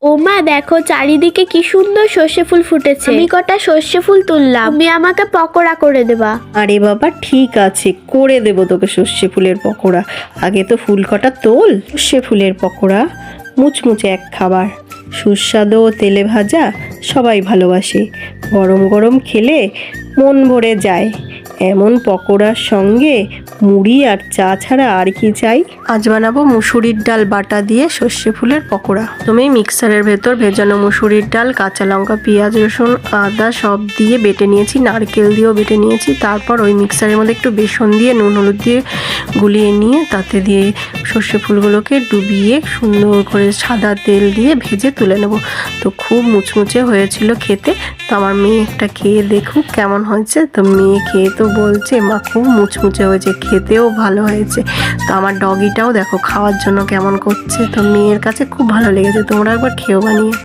ও মা, দেখো চারিদিকে কি সুন্দর সর্ষে ফুল ফুটেছে। আমি কটা সর্ষে ফুল তুললাম, তুমি আমাকে পকোড়া করে দেবা। আরে বাবা, ঠিক আছে, করে দেবো তোকে সর্ষে ফুলের পকোড়া। আগে তো ফুল কটা তোল। সর্ষে ফুলের পকোড়া মুচমুচে এক খাবার, সুস্বাদু ও তেলে ভাজা, সবাই ভালোবাসে। গরম গরম খেলে মন ভরে যায়। এমন পকোড়ার সঙ্গে মুড়ি আর চা ছাড়া আর কি চাই। আজ বানাবো মুসুরির ডাল বাটা দিয়ে সর্ষে ফুলের পকোড়া। তুমি মিক্সারের ভেতর ভেজানো মুসুরির ডাল, কাঁচা লঙ্কা, পেঁয়াজ, রসুন, আদা সব দিয়ে বেটে নিয়েছি, নারকেল দিয়েও বেটে নিয়েছি। তারপর ওই মিক্সারের মধ্যে একটু বেসন দিয়ে নুন হলুদ দিয়ে গুলিয়ে নিয়ে তাতে দিয়ে সর্ষে ফুলগুলোকে ডুবিয়ে সুন্দর করে সাদা তেল দিয়ে ভেজে তুলে নেব। তো খুব মুচমুচে হয়েছিল খেতে। তো আমার মেয়ে একটা খেয়ে দেখুক কেমন হয়েছে। তো মেয়ে খেয়ে তো বলছে মা খুব মুচমুচে হয়েছে, খেতেও ভালো হয়েছে। তো আমার ডগিটাও দেখো খাওয়ার জন্য কেমন করছে। তো মেয়ের কাছে খুব ভালো লেগেছে। তোমরা একবার খেয়েও বানিয়ে।